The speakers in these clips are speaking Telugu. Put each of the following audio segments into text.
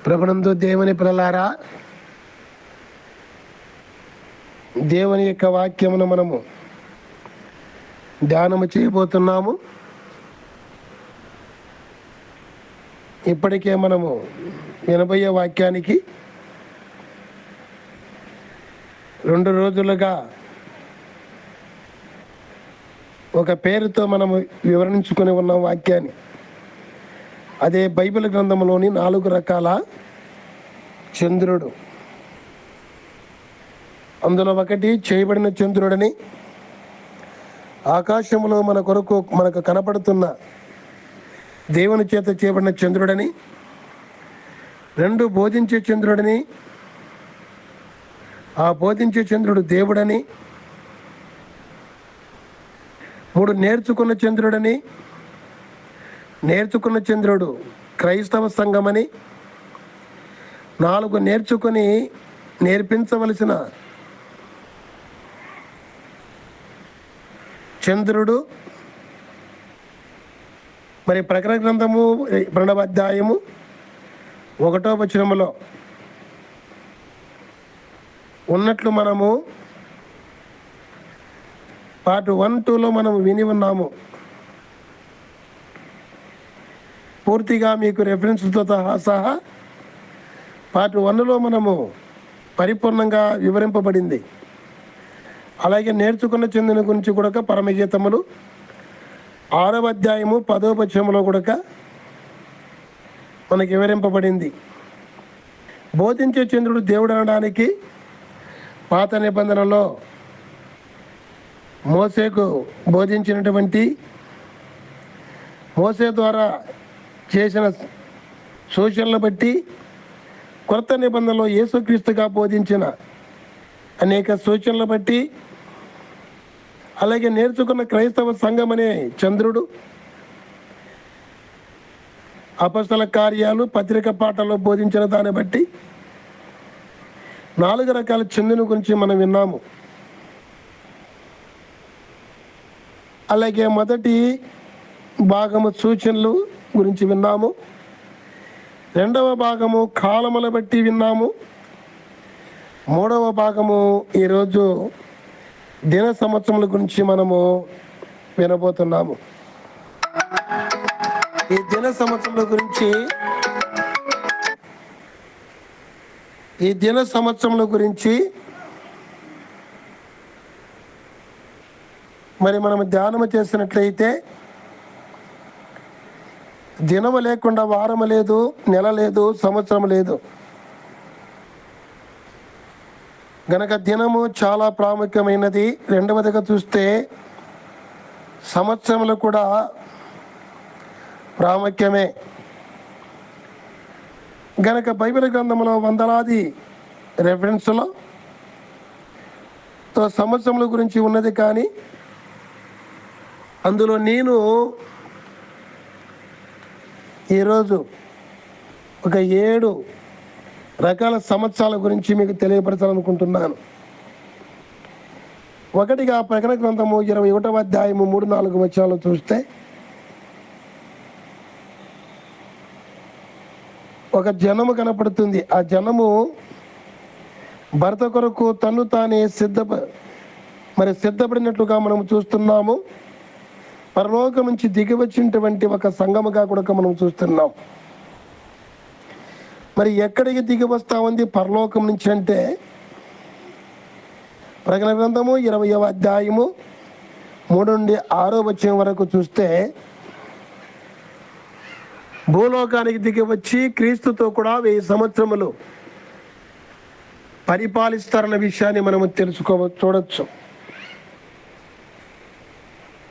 ప్రభునందు దేవుని పిల్లలారా, దేవుని యొక్క వాక్యమును మనము ధ్యానము చేయబోతున్నాము. ఇప్పటికే మనము 80వ వాక్యానికి 2 రోజులుగా ఒక పేరుతో మనము వివరించుకొని ఉన్న వాక్యాన్ని, అదే బైబిల్ గ్రంథంలోని 4 రకాల చంద్రుడు. అందులో ఒకటి చేయబడిన చంద్రుడని, ఆకాశంలో మనకు కనపడుతున్న దేవుని చేత చేయబడిన చంద్రుడని, 2 బోధించే చంద్రుడని, ఆ బోధించే చంద్రుడు దేవుడని, 3 నేర్చుకున్న చంద్రుడని, నేర్చుకున్న చంద్రుడు క్రైస్తవ సంఘమని, 4 నేర్చుకొని నేర్పించవలసిన చంద్రుడు. మరి ప్రకటన గ్రంథము 2వ అధ్యాయము 1వ వచనములో ఉన్నట్లు మనము పార్ట్ 1, 2లో మనము విని ఉన్నాము. పూర్తిగా మీకు రెఫరెన్స్తో సహా పార్ట్ 1లో మనము పరిపూర్ణంగా వివరింపబడింది. అలాగే నేర్చుకున్న చంద్రుని గురించి కూడా పరమగీతములు 6వ అధ్యాయము 10వ వచనములో కూడా మనకి వివరింపబడింది. బోధించే చంద్రుడు దేవుడు అనడానికి పాత నిబంధనలో మోసేకు బోధించినటువంటి, మోసే ద్వారా చేసిన సూచనలు బట్టి కొత్త నిబంధనలో యేసుక్రీస్తుగా బోధించిన అనేక సూచనలు బట్టి, అలాగే నేర్చుకున్న క్రైస్తవ సంఘం అనే చంద్రుడు, అపొస్తల కార్యాలు పత్రిక పాఠాల్లో బోధించిన దాన్ని బట్టి 4 రకాల చంద్రుని గురించి మనం విన్నాము. అలాగే మొదటి భాగము సూచనలు గురించి విన్నాము. 2వ భాగము కాలముల బట్టి విన్నాము. 3వ భాగము ఈరోజు దిన సంవత్సరముల గురించి మనము వినబోతున్నాము. ఈ దిన సంవత్సరముల గురించి మరి మనము ధ్యానము చేసినట్లయితే, దినము లేకుండా వారము లేదు, నెల లేదు, సంవత్సరం లేదు. గనక దినము చాలా ప్రాముఖ్యమైనది. రెండవదిగా చూస్తే సంవత్సరములు కూడా ప్రాముఖ్యమే. గనక బైబిల్ గ్రంథంలో వందలాది రెఫరెన్స్లో సంవత్సరముల గురించి ఉన్నది. కానీ అందులో నేను ఈరోజు ఒక 7 రకాల సంవత్సరాల గురించి మీకు తెలియపరచాలనుకుంటున్నాను. ఒకటిగా ప్రకటన గ్రంథము 21వ అధ్యాయము 3-4 వచనాలు చూస్తే, ఒక జనము కనపడుతుంది. ఆ జనము భర్త కొరకు తను తానే సిద్ధపడినట్లుగా మనం చూస్తున్నాము. పరలోకం నుంచి దిగి వచ్చినటువంటి ఒక సంఘముగా కూడా మనం చూస్తున్నాం. మరి ఎక్కడికి దిగి వస్తా ఉంది పరలోకం నుంచి అంటే, ప్రకటన గ్రంథము 20వ అధ్యాయము 3-6 వచనం వరకు చూస్తే, భూలోకానికి దిగి వచ్చి క్రీస్తుతో కూడా 1000 సంవత్సరములు పరిపాలిస్తారన్న విషయాన్ని మనము చూడొచ్చు.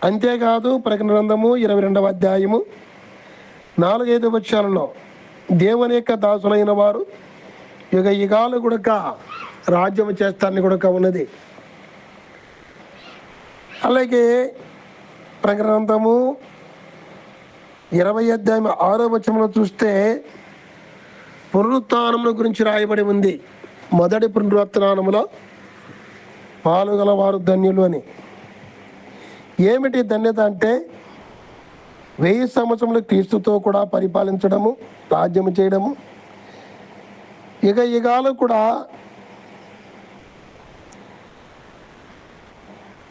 అంతేకాదు ప్రకటన గ్రంథము 22వ అధ్యాయము 4-5 వచనాలలో దేవుని యొక్క దాసులైన వారు యుగ యుగాలు కూడా రాజ్యము చేస్తారని కూడా ఉన్నది. అలాగే ప్రకటన గ్రంథము 20వ అధ్యాయం 6వ వచనంలో చూస్తే పునరుత్థానముల గురించి రాయబడి ఉంది. మొదటి పునరుత్థానములో పాలుగల వారు ధన్యులు అని. ఏమిటి ధన్యత అంటే, 1000 సంవత్సరములు క్రీస్తుతో కూడా పరిపాలించడము, రాజ్యము చేయడము, యుగ యుగాలు కూడా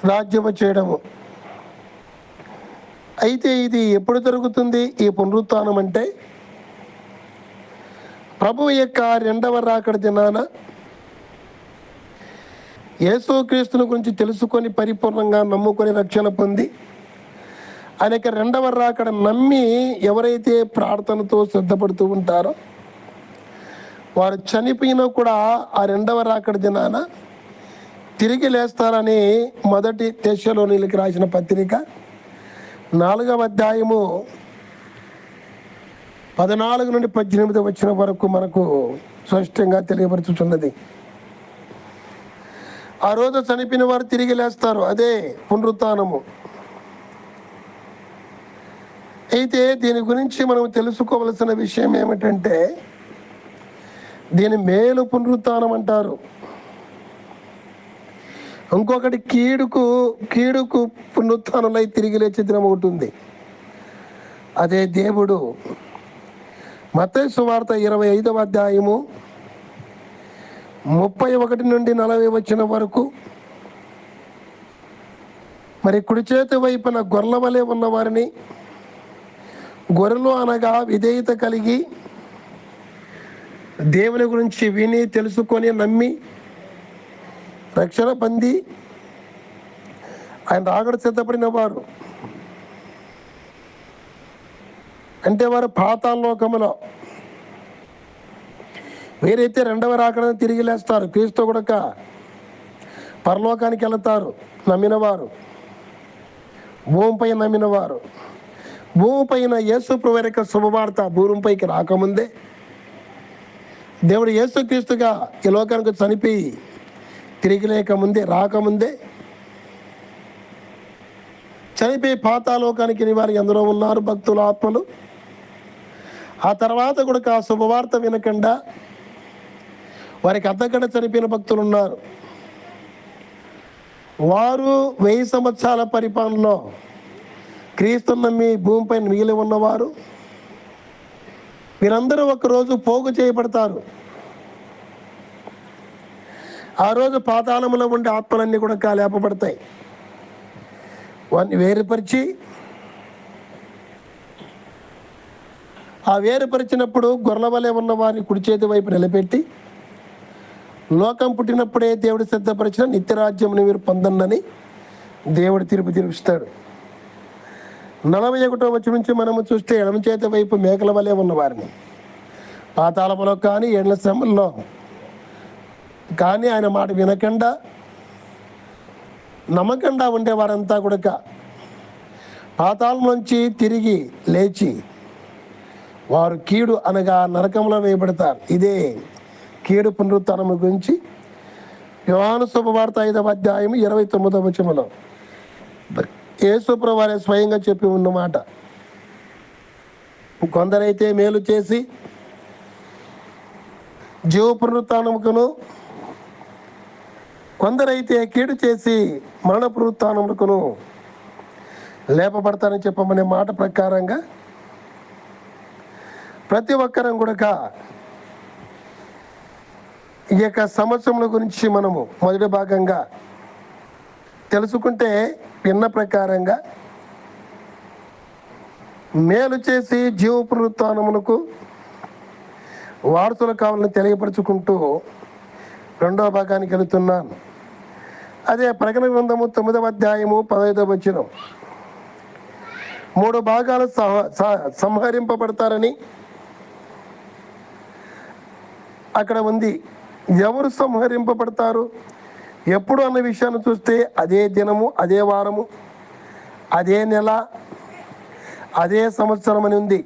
రాజ్యము చేయడము. అయితే ఇది ఎప్పుడు జరుగుతుంది? ఈ పునరుత్థానం అంటే ప్రభువు యొక్క రెండవ రాకడ దినాన యేసుక్రీస్తుని గురించి తెలుసుకొని పరిపూర్ణంగా నమ్ముకొని రక్షణ పొంది అనేక రెండవ రాకడ నమ్మి ఎవరైతే ప్రార్థనతో సిద్ధపడుతూ ఉంటారో వారు చనిపోయినా కూడా ఆ రెండవ రాకడ దినాన తిరిగి లేస్తారని మొదటి తెస్సలోనీయులకు రాసిన పత్రిక 4వ అధ్యాయము 14 నుండి 18 వచ్చిన వరకు మనకు స్పష్టంగా తెలియపరుచుతున్నది. ఆ రోజు చనిపోయిన వారు తిరిగి లేస్తారు, అదే పునరుత్థానము. అయితే దీని గురించి మనం తెలుసుకోవలసిన విషయం ఏమిటంటే దీని మేలు పునరుత్థానం అంటారు. ఇంకొకటి కీడుకు పునరుత్థానంలో తిరిగి లేచే దినం ఒకటి ఉంది. అదే దేవుడు మత్తయి సువార్త 25వ అధ్యాయము 31 నుండి 40 వచ్చిన వరకు, మరి కుడి చేతి వైపున గొర్రెల వలె ఉన్న వారిని, గొర్రెలు అనగా విధేయత కలిగి దేవుని గురించి విని తెలుసుకొని నమ్మి రక్షణ పొంది ఆయన రాకడ సిద్ధపడిన వారు, అంటే వారు పాతాళలోకములో. వీరైతే రెండవ రాకడను తిరిగి లేస్తారు, క్రీస్తు కూడా పరలోకానికి వెళతారు. నమ్మినవారు, భూమిపై నమ్మినవారు, భూమిపైన యేసు ప్రభువు యొక్క శుభవార్త భూమిపైకి రాకముందే దేవుడు యేసుక్రీస్తుగా ఈ లోకానికి చనిపోయి తిరిగి లేకముందే రాకముందే చనిపోయి పాతాళలోకానికి వారు ఎందరో ఉన్నారు భక్తుల ఆత్మలు. ఆ తర్వాత కూడా ఆ శుభవార్త వినకుండా వారికి అద్దగడ చనిపోయిన భక్తులు ఉన్నారు. వారు 1000 సంవత్సరాల పరిపాలనలో క్రీస్తు నమ్మి భూమిపై మిగిలి ఉన్నవారు వీరందరూ ఒకరోజు పోగు చేయబడతారు. ఆ రోజు పాతాళంలో ఉండే ఆత్మలన్నీ కూడా లేపబడతాయి. వారిని వేరుపరిచి, ఆ వేరుపరిచినప్పుడు గొర్రెల వలె ఉన్న వారిని కుడి చేతి వైపు నిలబెట్టి, లోకం పుట్టినప్పుడే దేవుడు సిద్ధపరిచిన నిత్యరాజ్యంని మీరు పొందండి దేవుడు తీర్పు తీరుస్తాడు. 41వ వచనం నుంచి మనము చూస్తే ఎడమ చేతి వైపు మేకల వలె ఉన్నవారిని, పాతాళములో కానీ ఎండ్ల శ్రమల్లో కానీ ఆయన మాట వినకుండా నమ్మకుండా ఉండేవారంతా కూడా పాతాళం నుంచి తిరిగి లేచి వారు కీడు అనగా నరకంలో వేయబడతారు. ఇదే కీడు పునరుత్థానం గురించి యోహాను శుభవార్త 5వ అధ్యాయం 29వ వచనంలో యేసు ప్రభువు స్వయంగా చెప్పి ఉన్నమాట. కొందరైతే మేలు చేసి జీవ పునరుత్థానముకును, కొందరైతే కీడు చేసి మరణ పునరుత్థానముకును లేపబడతారని చెప్పమనే మాట ప్రకారంగా ప్రతి ఒక్కరం కూడా ఈ యొక్క సంవత్సరముల గురించి మనము మొదటి భాగంగా తెలుసుకుంటే విన్న ప్రకారంగా మేలు చేసి జీవ పునరుత్థానములకు వారసులు కావాలని తెలియపరుచుకుంటూ రెండవ భాగానికి వెళుతున్నాను. అదే ప్రకటన గ్రంథము 9వ అధ్యాయము 15వ వచనం. 3 భాగాలు సంహరింపబడతారని అక్కడ ఉంది. ఎవరు సంహరింపబడతారు, ఎప్పుడు అన్న విషయాన్ని చూస్తే అదే దినము, అదే వారము, అదే నెల, అదే సంవత్సరం అని ఉంది.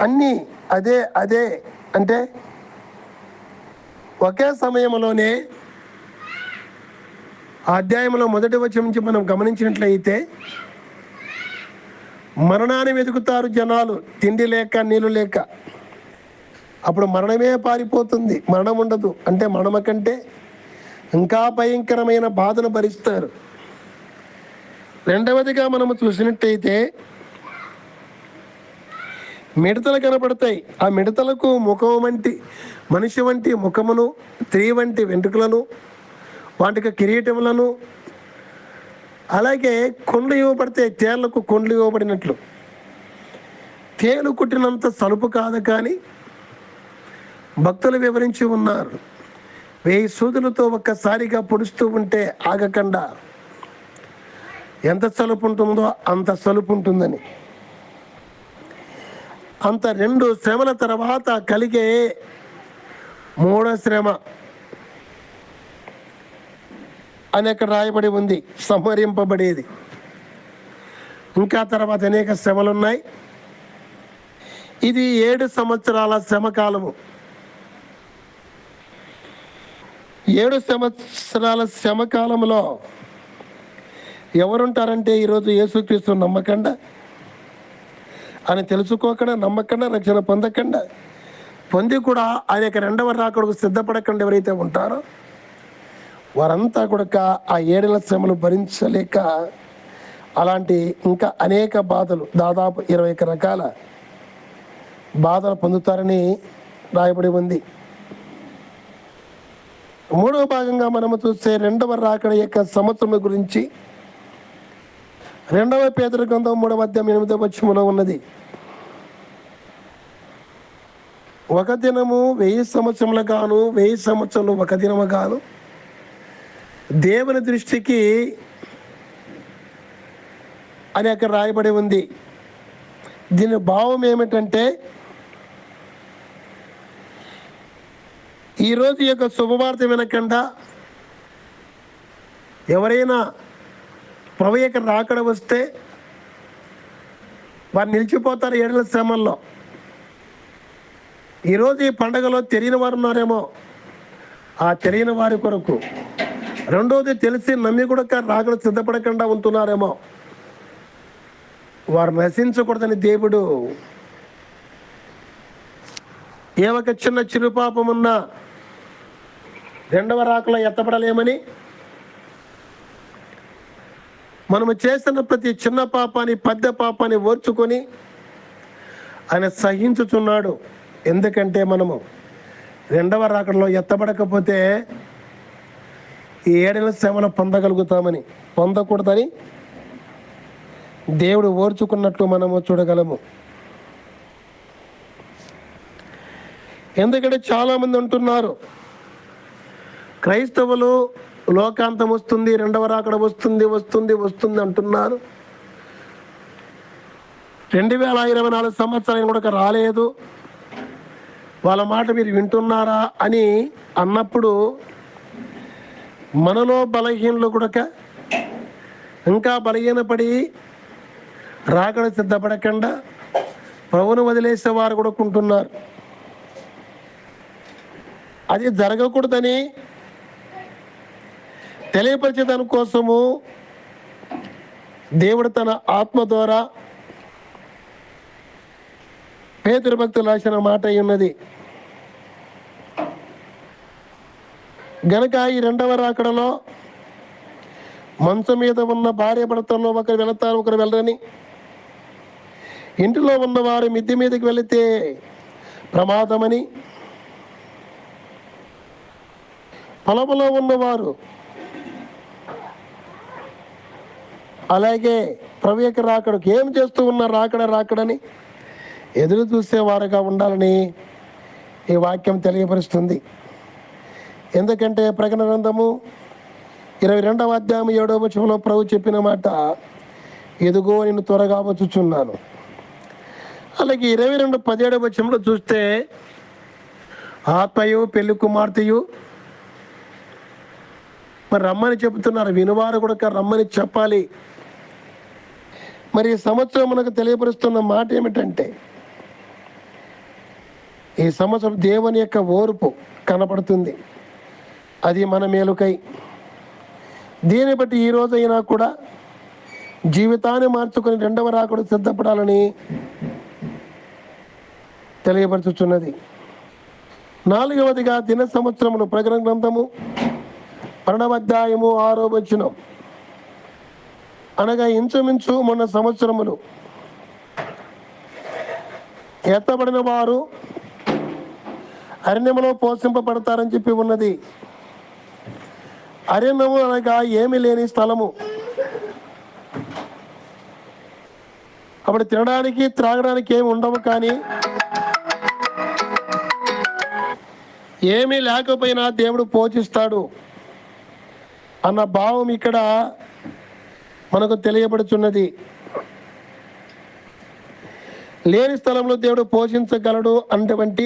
అన్నీ అదే అదే అంటే ఒకే సమయంలోనే ఆ అధ్యాయంలో మొదటి వచనం నుంచి మనం గమనించినట్లయితే మరణాన్ని వెతుకుతారు జనాలు, తిండి లేక నీళ్ళు లేక. అప్పుడు మరణమే పారిపోతుంది, మరణం ఉండదు. అంటే మరణం కంటే ఇంకా భయంకరమైన బాధను భరిస్తారు. రెండవదిగా మనము చూసినట్టయితే మిడతలు కనపడతాయి. ఆ మిడతలకు ముఖం వంటి మనిషి వంటి ముఖమును, స్త్రీ వంటి వెంట్రుకలను, వాటికి కిరీటములను, అలాగే కొండ్లు ఇవ్వబడతాయి. తేళ్లకు కొండ్లు ఇవ్వబడినట్లు. తేలు కుట్టినంత సలుపు కాదు, కానీ భక్తులు వివరించి ఉన్నారు. 1000 సూదులతో ఒక్కసారిగా పొడుస్తూ ఉంటే ఆగకుండా ఎంత సలుపు ఉంటుందో అంత సలుపు ఉంటుందని. అంత 2 శ్రమల తర్వాత కలిగే 3వ శ్రమ అని అక్కడ రాయబడి ఉంది, సంహరింపబడేది. ఇంకా తర్వాత అనేక శ్రమలు ఉన్నాయి. ఇది 7 సంవత్సరాల శ్రమకాలము. 7 సంవత్సరాల శ్రమకాలంలో ఎవరుంటారంటే, ఈరోజు యేసుక్రీస్తు నమ్మకుండా, అని తెలుసుకోకుండా, నమ్మకుండా, రక్షణ పొందకుండా, పొంది కూడా ఆయన యొక్క 2వ రాకడకు సిద్ధపడకుండా ఎవరైతే ఉంటారో వారంతా కూడా ఆ 7 నెలల శ్రమలు భరించలేక అలాంటి ఇంకా అనేక బాధలు, దాదాపు 21 రకాల బాధలు పొందుతారని రాయబడి ఉంది. 3వ భాగంగా మనము చూస్తే 2వ రాకడ యొక్క సంవత్సరం గురించి 2వ పేతురు గ్రంథం 3వ అధ్యాయం 8వ వచనములో ఉన్నది. ఒక దినము 1000 సంవత్సరములు గాను, 1000 సంవత్సరాలు ఒక దినము గాను దేవుని దృష్టికి అని అక్కడ రాయబడి ఉంది. దీని భావం ఏమిటంటే, ఈరోజు ఈ యొక్క శుభవార్త వినకుండా ఎవరైనా ప్రభు యొక్క రాకడ వస్తే వారు నిలిచిపోతారు 7 నెలల శ్రమల్లో. ఈరోజు ఈ పండగలో తెలియని వారు ఉన్నారేమో, ఆ తెలియని వారి కొరకు. రెండోది, తెలిసి నమ్మి కూడా రాకడ సిద్ధపడకుండా ఉంటున్నారేమో, వారు నశించకూడదని దేవుడు ఏ ఒక చిన్న చిరుపాపమున్నా 2వ రాకలో ఎత్తపడలేమని, మనము చేసిన ప్రతి చిన్న పాపాన్ని, పెద్ద పాపాన్ని ఓర్చుకొని ఆయన సహించుచున్నాడు. ఎందుకంటే మనము 2వ రాకడలో ఎత్తబడకపోతే ఈ 7 నెలల శ్రమను పొందగలుగుతామని, పొందకూడదని దేవుడు ఓర్చుకున్నట్లు మనము చూడగలము. ఎందుకంటే చాలామంది అంటున్నారు, క్రైస్తవులు లోకాంతం వస్తుంది, 2వ రాకడ వస్తుంది వస్తుంది వస్తుంది అంటున్నారు. 2024 సంవత్సరాలు కూడా రాలేదు, వాళ్ళ మాట మీరు వింటున్నారా అని అన్నప్పుడు, మనలో బలహీనలు కూడా ఇంకా బలహీనపడి రాకడ సిద్ధపడకుండా ప్రభువును వదిలేసే వారు కూడా ఉంటున్నారు. అది జరగకూడదని తెలియపరిచేదాని కోసము దేవుడు తన ఆత్మ ద్వారా పేతురు భక్తులు రాసిన మాట ఉన్నది. గనక ఈ 2వ రాకడలో మంచం మీద ఉన్న భార్య భర్తల్లో ఒకరు వెళతారు, ఒకరు వెళ్ళరని, ఇంటిలో ఉన్నవారు మిద్దె మీదకి వెళితే ప్రమాదమని, పొలంలో ఉన్నవారు అలాగే ప్రభు యొక్క రాకడకు ఏం చేస్తూ ఉన్న రాకడని ఎదురు చూసేవారుగా ఉండాలని ఈ వాక్యం తెలియపరుస్తుంది. ఎందుకంటే ప్రకటన గ్రంథము 22వ అధ్యాయం 7వ వచనంలో ప్రభు చెప్పిన మాట, ఎదుగో నేను త్వరగా వచ్చుచున్నాను. అలాగే 22:17 వచనంలో చూస్తే, ఆత్మయు పెళ్లి కుమార్తెయు మరి రమ్మని చెబుతున్నారు, వినువారు కూడా రమ్మని చెప్పాలి. మరి ఈ సంవత్సరం మనకు తెలియపరుస్తున్న మాట ఏమిటంటే, ఈ సంవత్సరం దేవుని యొక్క ఓర్పు కనపడుతుంది, అది మన మేలుకై. దీన్ని బట్టి ఈ రోజైనా కూడా జీవితాన్ని మార్చుకొని 2వ రాకడ సిద్ధపడాలని తెలియపరుచుచున్నది. 4వదిగా దిన సంవత్సరములు ప్రకటన గ్రంథము 12వ అధ్యాయము 6వ వచనం, అనగా ఇంచుమించు మొన్న సంవత్సరములు ఎత్తబడిన వారు అరణ్యములో పోషింపబడతారని చెప్పి ఉన్నది. అరణ్యము అనగా ఏమీ లేని స్థలము. అప్పుడు తినడానికి త్రాగడానికి ఏమి ఉండవు, కానీ ఏమీ లేకపోయినా దేవుడు పోషిస్తాడు అన్న భావం ఇక్కడ మనకు తెలియబడుచున్నది. లేని స్థలంలో దేవుడు పోషించగలడు అన్నటువంటి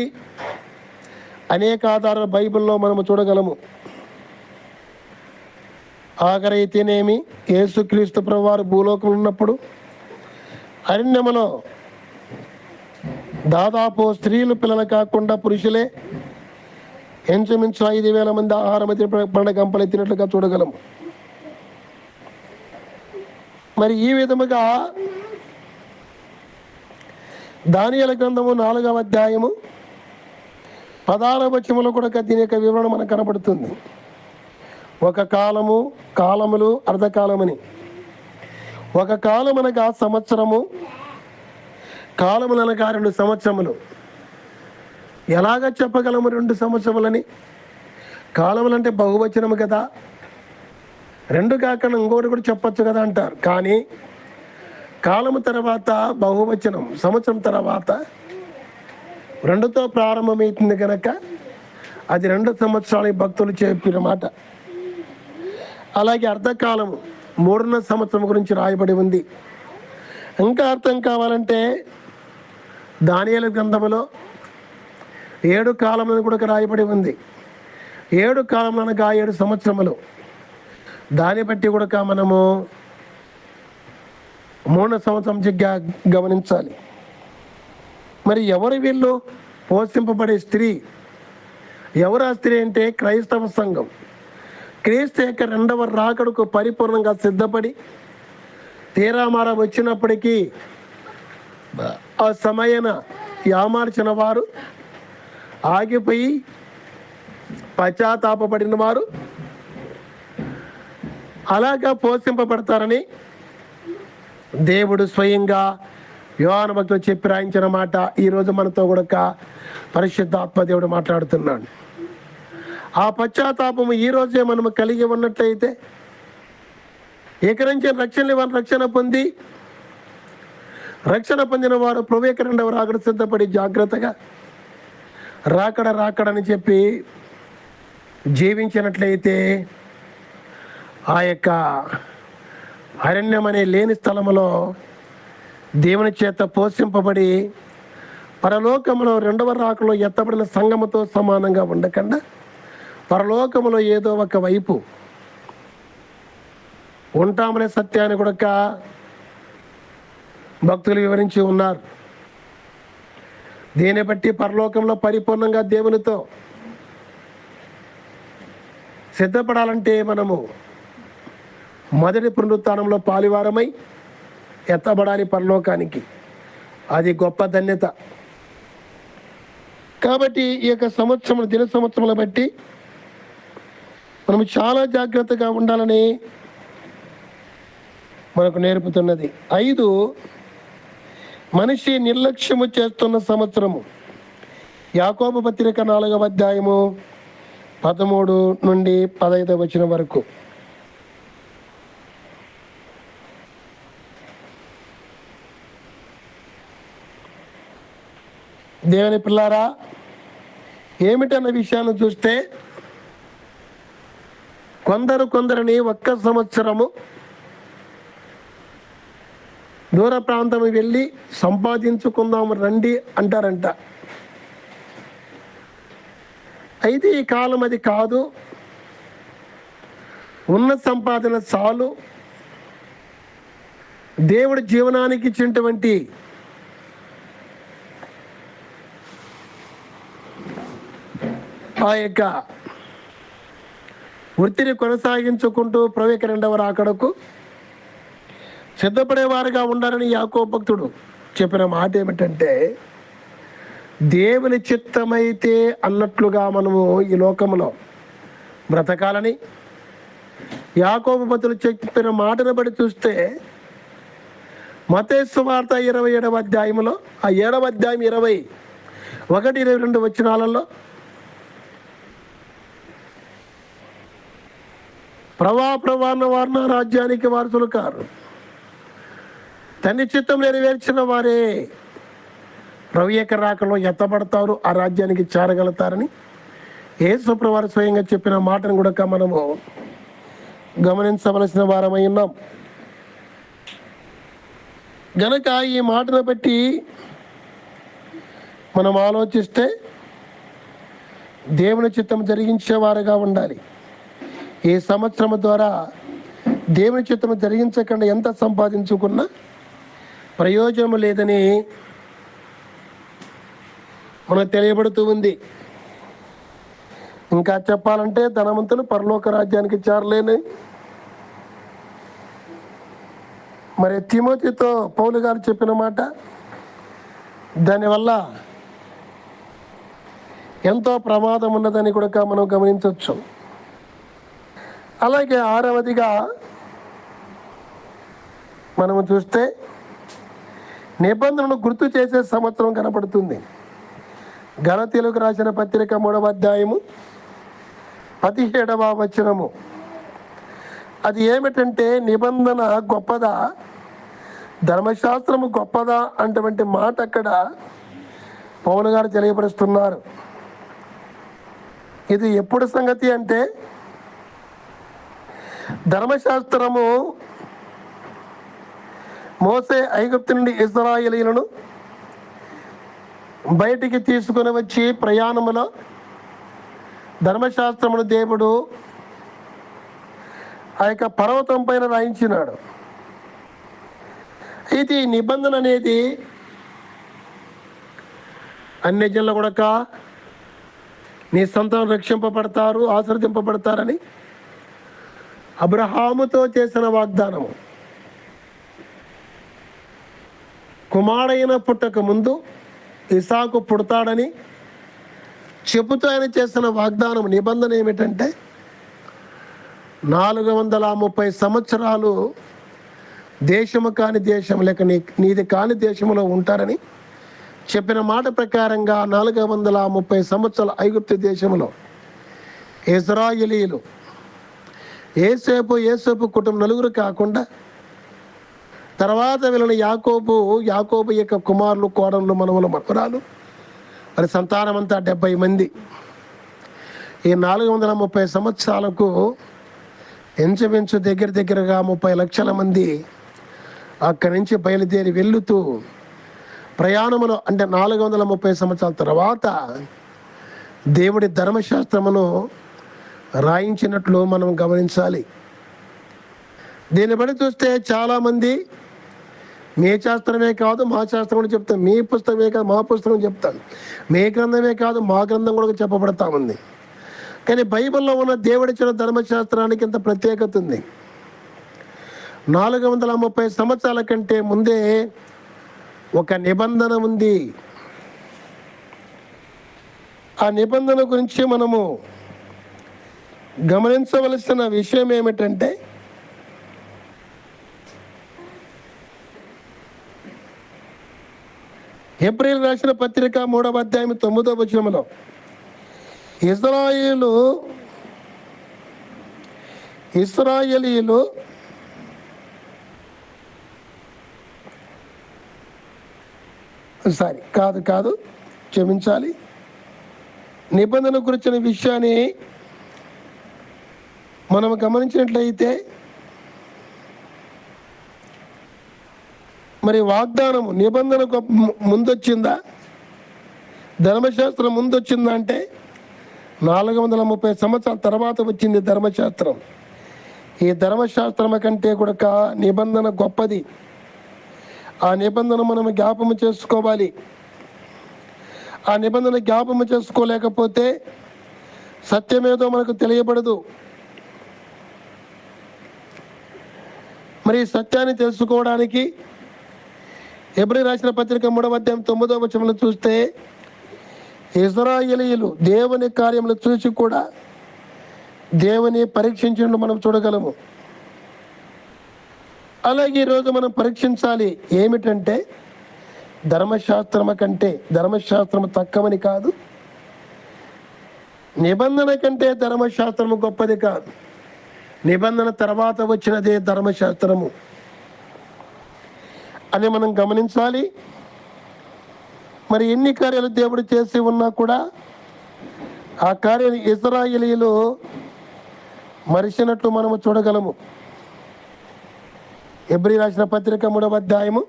అనేక ఆధారాలు బైబిల్లో మనము చూడగలము. ఆఖరైతేనేమి యేసుక్రీస్తు ప్రభువారు భూలోకంలో ఉన్నప్పుడు అరణ్యములో దాదాపు స్త్రీలు పిల్లలు కాకుండా పురుషులే ఇంచుమించు 5,000 మంది ఆహారం పండ గంపలు ఎత్తినట్లుగా చూడగలము. మరి ఈ విధముగా దానియేలు గ్రంథము 4వ అధ్యాయము 16వ వచనములో కూడా దీని యొక్క వివరణ మనకు కనబడుతుంది. ఒక కాలము, కాలములు, అర్ధకాలమని. ఒక కాలం అనగా సంవత్సరము, కాలములు అనగా 2 సంవత్సరములు. ఎలాగ చెప్పగలము 2 సంవత్సరములని? కాలములంటే బహువచనము కదా, 2 కాకుండా ఇంకోటి కూడా చెప్పచ్చు కదా అంటారు. కానీ కాలము తర్వాత బహువచనం, సంవత్సరం తర్వాత 2తో ప్రారంభమవుతుంది కనుక అది 2 సంవత్సరాలు భక్తులు చెప్పిన మాట. అలాగే అర్ధకాలము 3.5 సంవత్సరం గురించి రాయబడి ఉంది. ఇంకా అర్థం కావాలంటే దానియేలు గ్రంథములో 7 కాలములను కూడా రాయబడి ఉంది. 7 కాలములు అనగా 7 సంవత్సరములు. దాన్ని బట్టి కూడా మనము 3 సంవత్సరం గమనించాలి. మరి ఎవరు వీళ్ళు? పోషింపబడే స్త్రీ. ఎవరు ఆ స్త్రీ అంటే క్రైస్తవ సంఘం. క్రీస్తు యొక్క 2వ రాకడకు పరిపూర్ణంగా సిద్ధపడి తీరామార వచ్చినప్పటికీ ఆ సమయాన యామార్చిన వారు, ఆగిపోయి పశ్చాత్తాపపడిన వారు అలాగా పోషింపబడతారని దేవుడు స్వయంగా యోహాను భక్తుడు చెప్పి రాయించిన మాట ఈరోజు మనతో కూడా పరిశుద్ధాత్మ దేవుడు మాట్లాడుతున్నాడు. ఆ పశ్చాత్తాపము ఈరోజే మనము కలిగి ఉన్నట్లయితే ఇక నుంచి రక్షణ పొంది రక్షణ పొందిన వారు ప్రభు యొక్క 2వ రాకడ సిద్ధపడి జాగ్రత్తగా రాకడని చెప్పి జీవించినట్లయితే ఆ యొక్క అరణ్యం అనే లేని స్థలములో దేవుని చేత పోషింపబడి పరలోకములో 2వ రాకడలో ఎత్తబడిన సంఘముతో సమానంగా ఉండకుండా పరలోకములో ఏదో ఒక వైపు ఉంటామనే సత్యాన్ని కూడా భక్తులు వివరించి ఉన్నారు. దీన్ని బట్టి పరలోకంలో పరిపూర్ణంగా దేవునితో సిద్ధపడాలంటే మనము మొదటి పునరుత్థానంలో పాలివారమై ఎత్తబడాలి పరలోకానికి. అది గొప్ప ధన్యత. కాబట్టి ఈ యొక్క దిన సంవత్సరముల బట్టి మనం చాలా జాగ్రత్తగా ఉండాలని మనకు నేర్పుతున్నది. 5 మనిషి నిర్లక్ష్యము చేస్తున్న సంవత్సరము. యాకోబు పత్రిక 4వ అధ్యాయము 13 నుండి 15వ వచనం వరకు. దేవుని పిల్లారా, ఏమిటన్న విషయాన్ని చూస్తే కొందరిని 1 సంవత్సరము దూర ప్రాంతం వెళ్ళి సంపాదించుకుందాము రండి అంటారంట. అయితే ఈ కాలం అది కాదు. ఉన్న సంపాదన చాలు. దేవుడి జీవనానికి ఇచ్చినటువంటి ఆ యొక్క వృత్తిని కొనసాగించుకుంటూ ప్రభు యొక్క 2వ రాకడకు సిద్ధపడేవారుగా ఉండాలని యాకోబు భక్తుడు చెప్పిన మాట ఏమిటంటే, దేవుని చిత్తమైతే అన్నట్లుగా మనము ఈ లోకంలో బ్రతకాలని యాకోబు భక్తుడు చెప్పిన మాటను బట్టి చూస్తే మత్తయి సువార్త 27వ అధ్యాయంలో ఆ 7వ అధ్యాయం 21-22 వచనాలలో ప్రవాహన వారు నా రాజ్యానికి వారసులు కారు, తండ్రి చిత్తం నెరవేర్చిన వారే ప్రభు యొక్క రాకలో ఎత్తబడతారు, ఆ రాజ్యానికి చేరగలుగుతారని యేసు ప్రభువారు స్వయంగా చెప్పిన మాటను కూడా మనము గమనించవలసిన వారమై ఉన్నాం. గనక ఈ మాటను బట్టి మనం ఆలోచిస్తే దేవుని చిత్తం జరిగించేవారుగా ఉండాలి. ఈ సంవత్సరం ద్వారా దేవుని చిత్తం జరిగించకుండా ఎంత సంపాదించుకున్నా ప్రయోజనం లేదని మనకు తెలియబడుతూ ఉంది. ఇంకా చెప్పాలంటే ధనవంతులు పరలోక రాజ్యానికి చేరలేని. మరి తిమోతితో పౌలు గారు చెప్పిన మాట, దానివల్ల ఎంతో ప్రమాదం ఉన్నదని కూడా మనం గమనించవచ్చు. అలాగే 6వదిగా మనము చూస్తే నిబంధనను గుర్తు చేసే సంవత్సరం కనపడుతుంది. గలతీయులకు రాసిన పత్రిక 3వ అధ్యాయము 17వ వచనము. అది ఏమిటంటే, నిబంధన గొప్పదా, ధర్మశాస్త్రము గొప్పదా అటువంటి మాట అక్కడ పౌలు గారు తెలియపరుస్తున్నారు. ఇది ఎప్పుడు సంగతి అంటే, ధర్మశాస్త్రము మోసే ఐగుప్తు నుండి ఇశ్రాయేలీయులను బయటికి తీసుకుని వచ్చి ప్రయాణములో ధర్మశాస్త్రమును దేవుడు ఆ యొక్క పర్వతం పైన రాయించినాడు. అయితే ఈ నిబంధన అనేది అన్ని జనులు కూడా నీ సంతానం రక్షింపబడతారు, ఆశీర్వదింపబడతారని అబ్రహాముతో చేసిన వాగ్దానము. కుమారుడైన పుట్టక ముందు ఇసాకు పుడతాడని చెబుతూ ఆయన చేసిన వాగ్దానం, నిబంధన ఏమిటంటే 430 సంవత్సరాలు దేశము కాని దేశం లేక నీది కాని దేశంలో ఉంటారని చెప్పిన మాట ప్రకారంగా 430 సంవత్సరాల ఐగుప్తు దేశంలో ఇశ్రాయేలీయులు యేసేపు కుటుంబం నలుగురు కాకుండా తర్వాత వీళ్ళని యాకోబు యొక్క కుమారులు, కోడళ్ళు, మనవలు, మనవరాలు, మరి సంతానం అంతా 70 మంది. ఈ 430 సంవత్సరాలకు ఇంచుమించు దగ్గరగా 30 లక్షల మంది అక్కడి నుంచి బయలుదేరి వెళుతూ ప్రయాణములో, అంటే 430 సంవత్సరాల తర్వాత దేవుడి ధర్మశాస్త్రమును రాయించినట్లు మనం గమనించాలి. దీన్ని బట్టి చూస్తే చాలామంది మీ శాస్త్రమే కాదు మా శాస్త్రం కూడా చెప్తాను, మీ పుస్తకమే కాదు మా పుస్తకం చెప్తాను, మీ గ్రంథమే కాదు మా గ్రంథం కూడా చెప్పబడతా ఉంది. కానీ బైబిల్లో ఉన్న దేవుడిచ్చిన ధర్మశాస్త్రానికి ఇంత ప్రత్యేకత ఉంది. 430 సంవత్సరాల కంటే ముందే ఒక నిబంధన ఉంది. ఆ నిబంధన గురించి మనము గమనించవలసిన విషయం ఏమిటంటే, హెబ్రీయులకు రాసిన పత్రిక 3వ అధ్యాయం 9వ వచనంలో ఇశ్రాయేలీయులు క్షమించాలి, నిబంధన గురించిన విషయాన్ని మనం గమనించినట్లయితే, మరి వాగ్దానము నిబంధన ముందొచ్చిందా, ధర్మశాస్త్రం ముందొచ్చిందా అంటే 430 సంవత్సరాల తర్వాత వచ్చింది ధర్మశాస్త్రం. ఈ ధర్మశాస్త్రం కంటే కూడా నిబంధన గొప్పది. ఆ నిబంధన మనం జ్ఞాపకం చేసుకోవాలి. ఆ నిబంధన జ్ఞాపకం చేసుకోలేకపోతే సత్యమేదో మనకు తెలియబడదు. మరి సత్యాన్ని తెలుసుకోవడానికి హెబ్రీ రాసిన పత్రిక 3వ అధ్యాయం 9వ వచనంలో చూస్తే, ఇశ్రాయేలీయులు దేవుని కార్యములు చూసి కూడా దేవుని పరీక్షించడం మనం చూడగలము. అలాగే ఈరోజు మనం పరీక్షించాలి ఏమిటంటే, ధర్మశాస్త్రము కంటే ధర్మశాస్త్రము తక్కువని కాదు, నిబంధన కంటే ధర్మశాస్త్రము గొప్పది కాదు, నిబంధన తర్వాత వచ్చినదే ధర్మశాస్త్రము అని మనం గమనించాలి. మరి ఎన్ని కార్యాలు దేవుడు చేసి ఉన్నా కూడా ఆ కార్యాలు ఇశ్రాయేలీయులు మరిచినట్లు మనము చూడగలము. హెబ్రీ రాసిన పత్రిక 3వ అధ్యాయము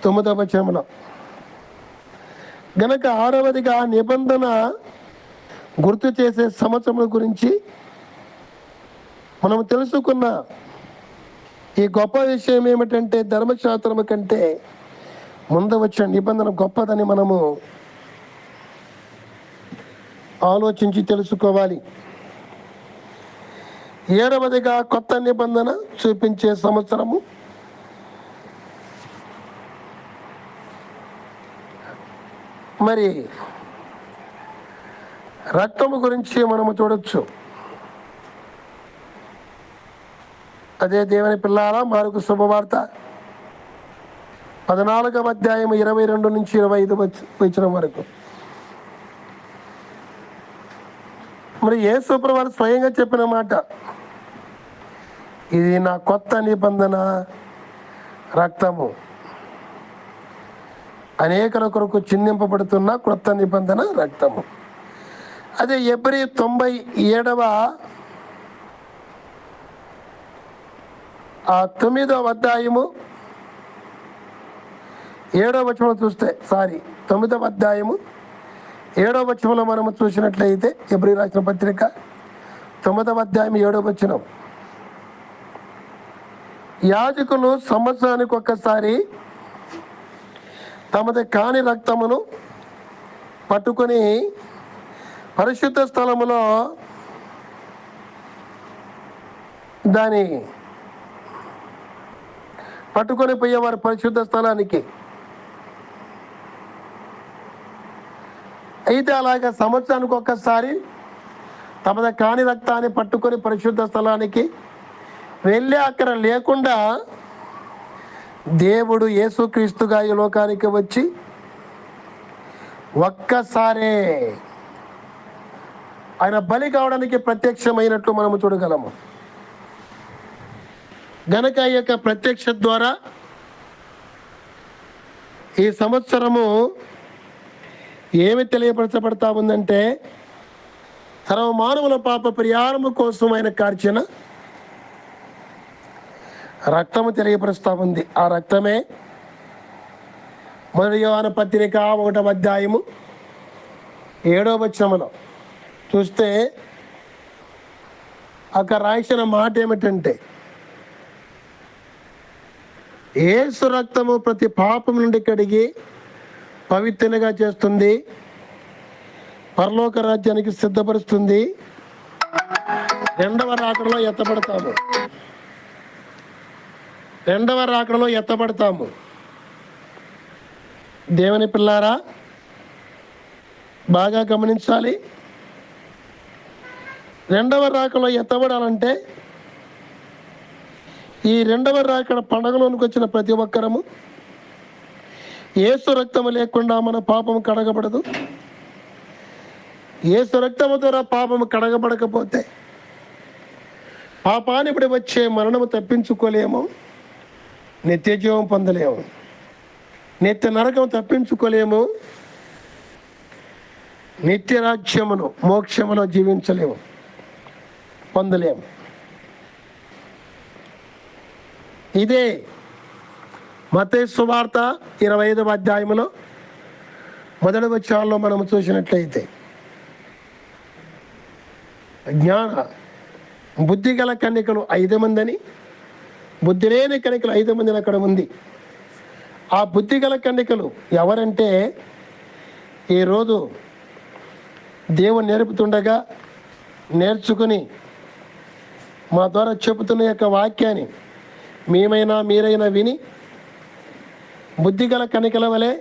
9వ వచనంలో. గనక 6వదిగా నిబంధన గుర్తు చేసే సంవత్సరం గురించి మనం తెలుసుకున్న ఈ గొప్ప విషయం ఏమిటంటే, ధర్మశాస్త్రము కంటే ముందు వచ్చిన నిబంధన గొప్పదని మనము ఆలోచించి తెలుసుకోవాలి. 7వదిగా కొత్త నిబంధన చూపించే సంవత్సరము. మరి రక్తము గురించి మనము చూడొచ్చు. అదే దేవుని పిల్లారా, మార్కు శుభవార్త 14వ అధ్యాయం 22 నుంచి 25 వచనం వరకు. మరి యేసు ప్రభువు స్వయంగా చెప్పిన మాట, ఇది నా కొత్త నిబంధన రక్తము, అనేకుల కొరకు చిందింపబడుతున్న కొత్త నిబంధన రక్తము. అదే హెబ్రీ 97వ 9వ అధ్యాయము 7వ వచనం చూస్తే 9వ అధ్యాయము 7వ వచనంలో మనము చూసినట్లయితే, హెబ్రీ రాసిన పత్రిక 9వ అధ్యాయం 7వ వచనం, యాజకులు సంవత్సరానికి ఒక్కసారి తమది కాని రక్తమును పట్టుకొని పరిశుద్ధ స్థలములో దాని పట్టుకొని పోయేవారు పరిశుద్ధ స్థలానికి. అయితే అలాగే సంవత్సరానికి ఒక్కసారి తమది కాని రక్తాన్ని పట్టుకొని పరిశుద్ధ స్థలానికి వెళ్ళి అక్కడ లేకుండా దేవుడు యేసుక్రీస్తుగా ఈ లోకానికి వచ్చి ఒక్కసారే ఆయన బలి కావడానికి ప్రత్యక్షమైనట్లు మనము చూడగలము. గనక ఈ యొక్క ప్రత్యక్ష ద్వారా ఈ సంవత్సరము ఏమి తెలియపరచబడతా ఉందంటే, సర్వమానవుల పాప పరిహారము కోసం ఆయన కార్చిన రక్తము తెలియపరుస్తూ ఉంది. ఆ రక్తమే మొదటి యోహాను పత్రిక 1వ అధ్యాయము 7వ వచనములో చూస్తే అక్కడ రాసిన మాట ఏమిటంటే, యేసు రక్తము ప్రతి పాపం నుండి కడిగి పవిత్రంగా చేస్తుంది, పరలోక రాజ్యానికి సిద్ధపరుస్తుంది, రెండవ రాకడలో ఎత్తబడతాము. దేవుని పిల్లారా, బాగా గమనించాలి. రెండవ రాకడలో ఎత్తబడాలంటే ఈ రెండవ రాకడ పండగలోనికి వచ్చిన ప్రతి ఒక్కరము యేసు రక్తము లేకుండా మన పాపము కడగబడదు. యేసు రక్తము ద్వారా పాపము కడగబడకపోతే పాపాన్ని ఇప్పుడు వచ్చే మరణము తప్పించుకోలేము, నిత్య జీవం పొందలేము, నిత్య నరకం తప్పించుకోలేము, నిత్య రాజ్యమును మోక్షములో జీవించలేము, పొందలేము. ఇదే మత్తయి సువార్త 25వ అధ్యాయములో మొదటి వచనాల్లో మనము చూసినట్లయితే, బుద్ధి గల కన్యకలు 5 మందిని, బుద్ధి లేని కన్యకలు 5 మందిని అక్కడ ఉంది. ఆ బుద్ధి గల కన్యకలు ఎవరంటే, ఈరోజు దేవుడు నేర్పుతుండగా నేర్చుకుని మా ద్వారా చెబుతున్న యొక్క వాక్యాన్ని మీరైనా విని బుద్ధిగల కనికల వలె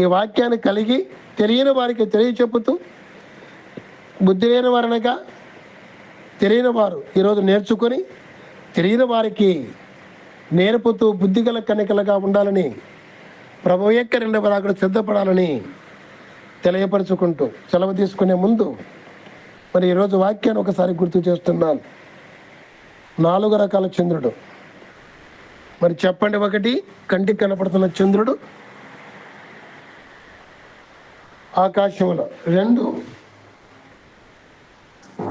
ఈ వాక్యాన్ని కలిగి తెలియని వారికి తెలియచెప్పుతూ, బుద్ధి లేని వారనగా తెలియని వారు ఈరోజు నేర్చుకొని తెలియని వారికి నేర్పుతూ బుద్ధిగల కన్యకలుగా ఉండాలని, ప్రభువు యొక్క రెండవ రాకడ సిద్ధపడాలని తెలియపరుచుకుంటూ సెలవు తీసుకునే ముందు మరి ఈరోజు వాక్యాన్ని ఒకసారి గుర్తు చేస్తున్నాను. 4 రకాల చంద్రుడు. మరి చెప్పండి. 1, కంటికి కనపడుతున్న చంద్రుడు ఆకాశంలో. 2,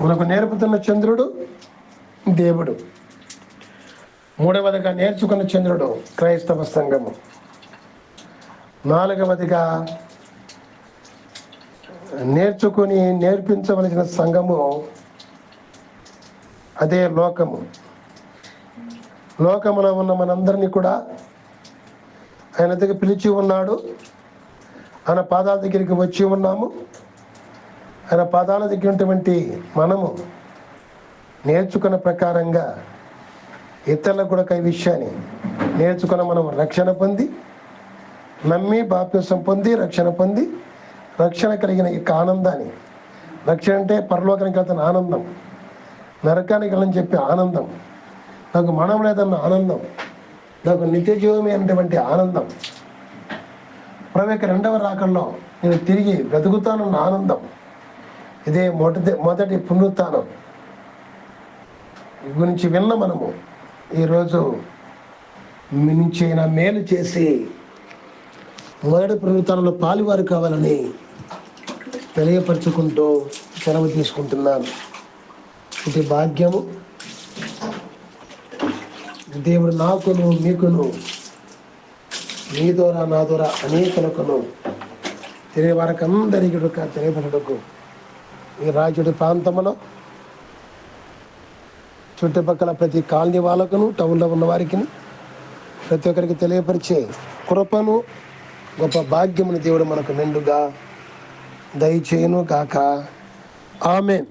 మనకు నేర్పుతున్న చంద్రుడు దేవుడు. 3వదిగా నేర్చుకున్న చంద్రుడు క్రైస్తవ సంఘము. 4వదిగా నేర్చుకుని నేర్పించవలసిన సంఘము అదే లోకము. లోకములో ఉన్న మనందరినీ కూడా ఆయన దగ్గర పిలిచి ఉన్నాడు. ఆయన పాదాల దగ్గరికి వచ్చి ఉన్నాము. ఆయన పాదాల దగ్గర ఉన్నటువంటి మనము నేర్చుకున్న ప్రకారంగా ఇతరులకు కూడా ఈ విషయాన్ని నేర్చుకున్న మనం రక్షణ పొంది, నమ్మి బాప్తిసం పొంది రక్షణ పొంది, రక్షణ కలిగిన ఈ ఆనందాన్ని, రక్షణ అంటే పరలోకానికి వెళ్తున్న ఆనందం, నరకానికి వెళ్ళని చెప్పే ఆనందం, నాకు మనం లేదన్న ఆనందం, నాకు నిత్య జీవమే అనేటువంటి ఆనందం, ప్రభు యొక్క రెండవ రాకడలో నేను తిరిగి బ్రతుకుతానన్న ఆనందం, ఇదే మొదటి పునరుత్థానం గురించి విన్న మనము ఈరోజు నుంచి అయినా మేలు చేసి మొదటి పునరుత్థానంలో పాలువారు కావాలని తెలియపరుచుకుంటూ సెలవు తీసుకుంటున్నాను. ఇది భాగ్యము. దేవుడు నాకును మీకును మీ ద్వారా నా ద్వారా అనేకులకును తెలియ వారికి అందరికీ తెలియపడకు ఈ రాజుడి ప్రాంతంలో చుట్టుపక్కల ప్రతి కాలనీ వాళ్ళకును, టౌన్లో ఉన్న వారికి, ప్రతి ఒక్కరికి తెలియపరిచే కృపను గొప్ప భాగ్యమును దేవుడు మనకు నిండుగా దయచేయును గాక. ఆమేన్.